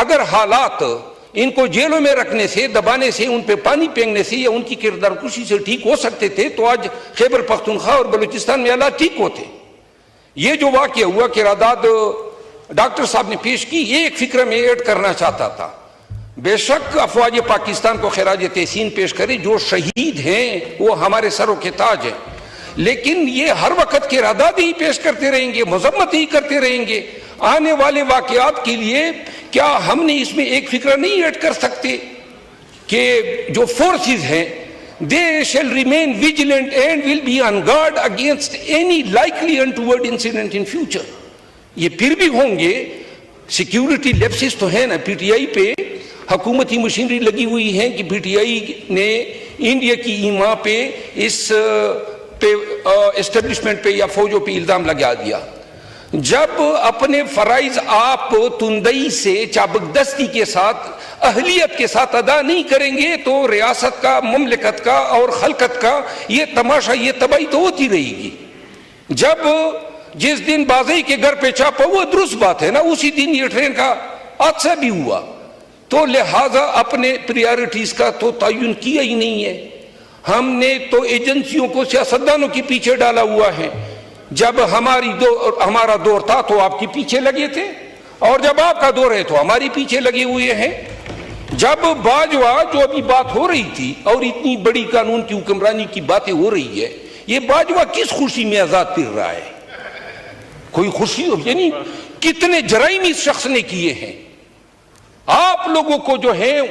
اگر حالات ان کو جیلوں میں رکھنے سے، دبانے سے، ان پہ پانی پھینکنے سے یا ان کی کردار کشی سے ٹھیک ہو سکتے تھے تو آج خیبر پختونخوا اور بلوچستان میں حالات ٹھیک ہوتے۔ یہ جو واقعہ ہوا کہ اعداد ڈاکٹر صاحب نے پیش کی، ایک فکر میں ایڈ کرنا چاہتا تھا۔ بے شک افواج پاکستان کو خراج تحسین پیش کرے، جو شہید ہیں وہ ہمارے سروں کے تاج ہیں، لیکن یہ ہر وقت کے اعداد ہی پیش کرتے رہیں گے، مذمت ہی کرتے رہیں گے۔ آنے والے واقعات کے لیے کیا ہم نے اس میں ایک فکر نہیں ایڈ کر سکتے کہ جو فورسز ہیں they shall remain vigilant and will be on guard against any likely untoward incident in future؟ یہ پھر بھی ہوں گے، سیکیورٹی لیپسز تو ہیں نا، پی ٹی آئی پہ حکومتی مشینری لگی ہوئی ہیں کہ پی ٹی آئی نے انڈیا کی ایما پہ اس پہ اسٹیبلشمنٹ پہ یا فوجوں پہ الزام لگا دیا۔ جب اپنے فرائض آپ تندئی سے، چابکدستی کے ساتھ، اہلیت کے ساتھ ادا نہیں کریں گے تو ریاست کا، مملکت کا اور خلقت کا یہ تماشا، یہ تباہی تو ہوتی رہے گی۔ جب جس دن بازئی کے گھر پہ چھاپا، وہ درست بات ہے نا، اسی دن یہ ٹرین کا حادثہ بھی ہوا، تو لہذا اپنے پریارٹیز کا تو تعین کیا ہی نہیں ہے۔ ہم نے تو ایجنسیوں کو، سیاستدانوں کے پیچھے ڈالا ہوا ہے۔ جب ہمارا دور تھا تو آپ کے پیچھے لگے تھے، اور جب آپ کا دور ہے تو ہماری پیچھے لگے ہوئے ہیں۔ جب باجوہ جو ابھی بات ہو رہی تھی اور اتنی بڑی قانون کی حکمرانی کی باتیں ہو رہی ہے، یہ باجوہ کس خوشی میں آزاد پھر رہا ہے؟ کوئی خوشی، یعنی کتنے جرائم اس شخص نے کیے ہیں۔ آپ لوگوں کو جو ہے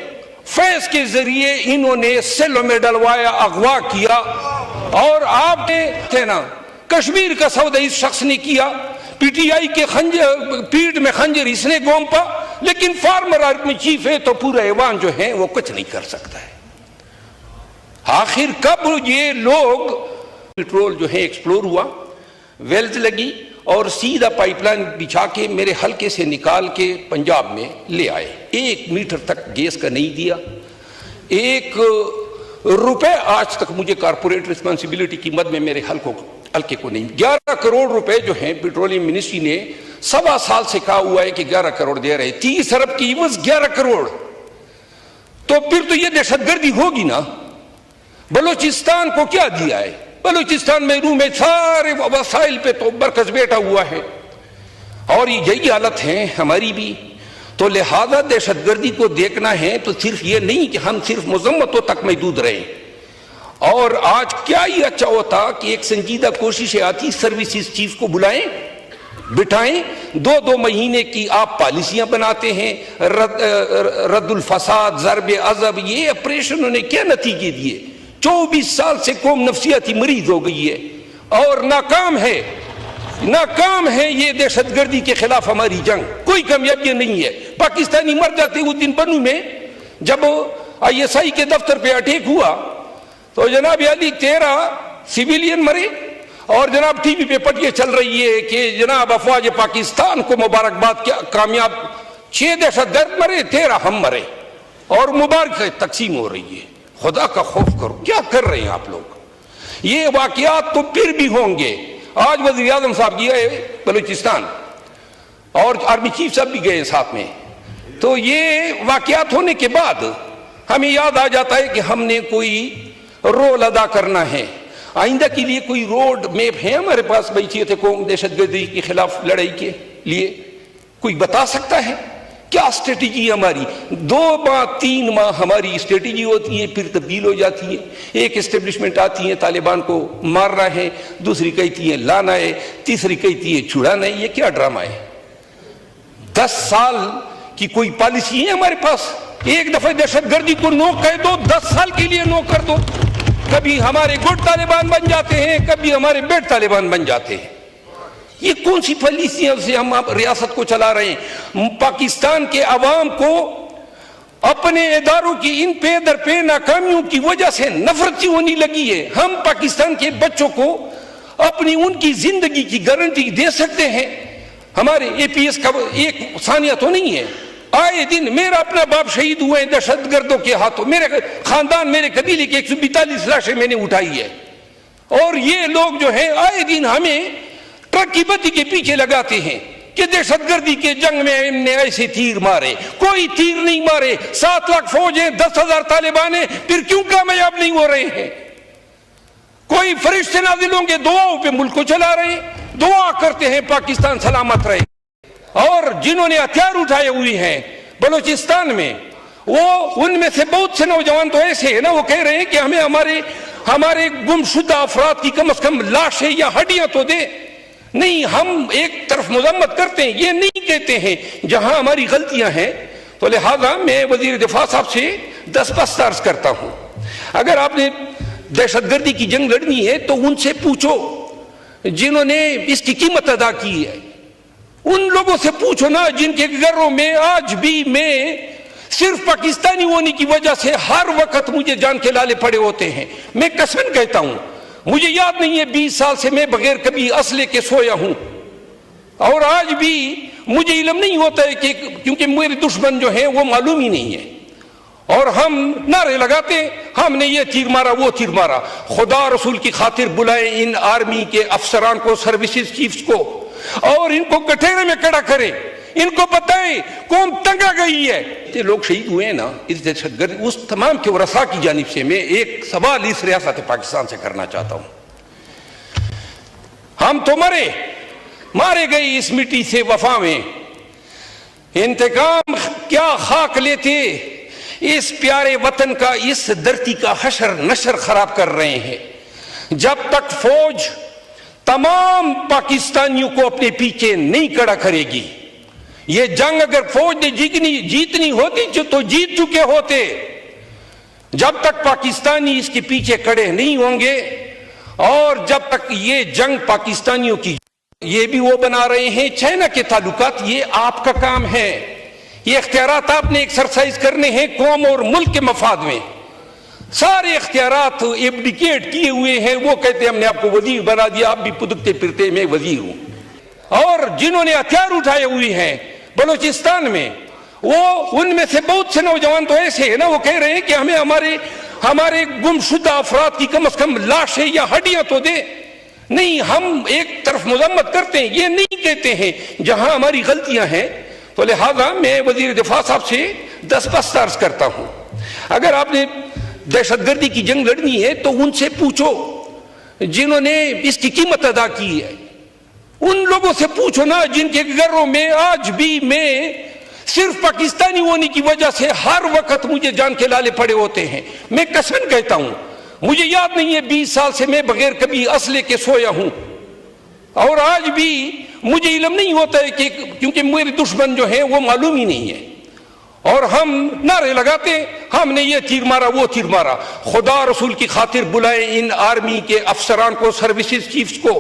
فیض کے ذریعے انہوں نے سیلوں میں ڈلوایا، اغوا کیا، اور آپ نے تھے نا کشمیر کا سودا اس شخص نے کیا، پی ٹی آئی کے پیٹ میں خنجر اس نے گھونپا، لیکن فارمر آرمی چیف ہے تو پورا ایوان جو ہے وہ کچھ نہیں کر سکتا ہے۔ آخر کب یہ لوگ، پیٹرول جو ہے ایکسپلور ہوا، ویلز لگی اور سیدھا پائپ لائن بچھا کے میرے حلقے سے نکال کے پنجاب میں لے آئے۔ 1 میٹر تک گیس کا نہیں دیا، 1 روپے آج تک مجھے کارپوریٹ ریسپانسبلٹی کی مد میں میرے حلقے کو نہیں۔ 11 کروڑ روپے جو ہیں پیٹرولیم منسٹری نے 1.25 سال سے کہا ہوا ہے کہ 11 کروڑ دے رہے، 30 ارب کی عوض 11 کروڑ، تو پھر تو یہ دہشت گردی ہوگی نا۔ بلوچستان کو کیا دیا ہے؟ بلوچستان میں روم میں سارے وسائل پہ تو برکس بیٹھا ہوا ہے، اور یہی حالت ہے ہماری بھی۔ تو لہذا دہشت گردی کو دیکھنا ہے تو صرف یہ نہیں کہ ہم صرف مذمتوں تک محدود رہیں۔ اور آج کیا ہی اچھا ہوتا کہ ایک سنجیدہ کوشش آتی، سروسز چیف کو بلائیں، بٹھائیں، 2 مہینے کی آپ پالیسیاں بناتے ہیں، رد الفساد، ضرب عضب، یہ آپریشنوں نے کیا نتیجے دیے؟ 24 سال سے قوم نفسیاتی مریض ہو گئی ہے اور ناکام ہے یہ دہشت گردی کے خلاف ہماری جنگ، کوئی کامیابی نہیں ہے۔ پاکستانی مر جاتے۔ اس دن بنو میں جب ISI کے دفتر پہ اٹیک ہوا تو جناب علی 13 سیویلین مرے، اور جناب ٹی وی پہ پٹیاں چل رہی ہے کہ جناب افواج پاکستان کو مبارکباد، کیا کامیاب، 6 دہشت گرد مرے، 13 ہم مرے، اور مبارک تقسیم ہو رہی ہے۔ خدا کا خوف کرو، کیا کر رہے ہیں آپ لوگ؟ یہ واقعات تو پھر بھی ہوں گے۔ آج وزیر اعظم صاحب گئے بلوچستان اور آرمی چیف صاحب بھی گئے ساتھ میں، تو یہ واقعات ہونے کے بعد ہمیں یاد آ جاتا ہے کہ ہم نے کوئی رول ادا کرنا ہے۔ آئندہ کے لیے کوئی روڈ میپ ہے ہمارے پاس؟ بھائی تھے قوم دہشت گردی کے خلاف لڑائی کے لیے کوئی بتا سکتا ہے کیا اسٹریٹجی ہماری؟ 2 ماہ 3 ماہ ہماری اسٹریٹجی ہوتی ہے، پھر تبدیل ہو جاتی ہے۔ ایک اسٹیبلشمنٹ آتی ہے طالبان کو مارنا ہے، دوسری کہتی ہے لانا ہے، تیسری کہتی ہے چھڑانا ہے۔ یہ کیا ڈرامہ ہے؟ 10 سال کی کوئی پالیسی ہے ہمارے پاس؟ ایک دفعہ دہشت گردی کو نو کہہ دو، 10 سال کے لیے نو کر دو۔ کبھی ہمارے گڈ طالبان بن جاتے ہیں، کبھی ہمارے بیڈ طالبان بن جاتے ہیں۔ یہ کون سی پالیسیاں سے ہم ریاست کو چلا رہے ہیں؟ پاکستان کے عوام کو اپنے اداروں کی ان پہ در پہ ناکامیوں کی وجہ سے نفرت سی ہونے لگی ہے۔ ہم پاکستان کے بچوں کو اپنی ان کی زندگی کی گارنٹی دے سکتے ہیں؟ ہمارے APS کا ایک ثانیہ تو نہیں ہے۔ آئے دن میرا اپنا باپ شہید ہوئے ہیں دہشت گردوں کے ہاتھوں، میرے خاندان، میرے قبیلے کی 142 لاشیں میں نے اٹھائی ہے، اور یہ لوگ جو ہیں آئے دن ہمیں ٹرک کی بتی کے پیچھے لگاتے ہیں کہ دہشت گردی کے جنگ میں ہم نے ایسے تیر مارے. کوئی تیر نہیں مارے. 7 لاکھ فوج ہیں, 10,000 طالبان ہیں, پھر کیوں کامیاب نہیں ہو رہے ہیں؟ کوئی فرشتے نازل ہوں گے, دعاؤں پہ ملک کو چلا رہے ہیں, دعا کرتے ہیں پاکستان سلامت رہے. اور جنہوں نے ہتھیار اٹھائے ہوئے ہیں بلوچستان میں, وہ ان میں سے بہت سے نوجوان تو ایسے ہیں نا, وہ کہہ رہے ہیں کہ ہمیں ہمارے گمشدہ افراد کی کم از کم لاشیں یا ہڈیاں تو دے. نہیں, ہم ایک طرف مذمت کرتے ہیں, یہ نہیں کہتے ہیں جہاں ہماری غلطیاں ہیں. تو لہذا میں وزیر دفاع صاحب سے دست عرض کرتا ہوں, اگر آپ نے دہشت گردی کی جنگ لڑنی ہے تو ان سے پوچھو جنہوں نے اس کی قیمت ادا کی ہے. ان لوگوں سے پوچھو نا جن کے گھروں میں آج بھی میں صرف پاکستانی ہونے کی وجہ سے ہر وقت مجھے جان کے لالے پڑے ہوتے ہیں. میں قسم کہتا ہوں, مجھے یاد نہیں ہے 20 سال سے میں بغیر کبھی اسلحے کے سویا ہوں, اور آج بھی مجھے علم نہیں ہوتا ہے کہ کیونکہ میرے دشمن جو ہیں وہ معلوم ہی نہیں ہے. اور ہم نعرے لگاتے ہیں ہم نے یہ تیر مارا وہ تیر مارا. خدا رسول کی خاطر بلائیں ان آرمی کے افسران کو, سروسز چیفز کو, اور ان کو کٹہرے میں کھڑا کریں, ان کو بتائیں قوم تنگ آ گئی ہے. یہ لوگ شہید ہوئے ہیں نا اس دہشت گرد, اس تمام کے ورثاء کی جانب سے میں ایک سوال اس ریاست پاکستان سے کرنا چاہتا ہوں. ہم تو مارے گئے اس مٹی سے وفا میں, انتقام کیا خاک لیتے, اس پیارے وطن کا, اس دھرتی کا حشر نشر خراب کر رہے ہیں. جب تک فوج تمام پاکستانیوں کو اپنے پیچھے نہیں کھڑا کرے گی, یہ جنگ اگر فوج نے جیتنی ہوتی تو جیت چکے ہوتے. جب تک پاکستانی اس کے پیچھے کھڑے نہیں ہوں گے, اور جب تک یہ جنگ پاکستانیوں کی, یہ بھی وہ بنا رہے ہیں چائنا کے تعلقات, یہ آپ کا کام ہے. یہ اختیارات آپ نے ایکسرسائز کرنے ہیں قوم اور ملک کے مفاد میں. سارے اختیارات ایبڈیکیٹ کیے ہوئے ہیں. وہ کہتے ہیں ہم نے آپ کو وزیر بنا دیا, آپ بھی پدکتے پھرتے میں وزیر ہوں. اور جنہوں نے ہتھیار اٹھائے ہوئے ہیں بلوچستان میں, وہ ان میں سے بہت سے نوجوان تو ایسے ہیں نا, وہ کہہ رہے ہیں کہ ہمیں ہمارے گمشدہ افراد کی کم از کم لاشیں یا ہڈیاں تو دے. نہیں, ہم ایک طرف مذمت کرتے ہیں, یہ نہیں کہتے ہیں جہاں ہماری غلطیاں ہیں. تو لہذا میں وزیر دفاع صاحب سے دست عرض کرتا ہوں, اگر آپ نے دہشت گردی کی جنگ لڑنی ہے تو ان سے پوچھو جنہوں نے اس کی قیمت ادا کی ہے. ان لوگوں سے پوچھو نا جن کے گھروں میں آج بھی میں صرف پاکستانی ہونے کی وجہ سے ہر وقت مجھے جان کے لالے پڑے ہوتے ہیں. میں قسم کہتا ہوں, مجھے یاد نہیں ہے 20 سال سے میں بغیر کبھی اسلحے کے سویا ہوں, اور آج بھی مجھے علم نہیں ہوتا ہے کہ کیونکہ میرے دشمن جو ہیں وہ معلوم ہی نہیں ہے. اور ہم نعرے لگاتے ہیں ہم نے یہ تیر مارا وہ تیر مارا. خدا رسول کی خاطر بلائیں ان آرمی کے افسران کو, سروسز چیفز کو,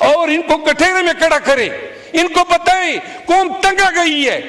اور ان کو کٹہرے میں کھڑا کریں, ان کو بتائیں قوم تنگ آ گئی ہے.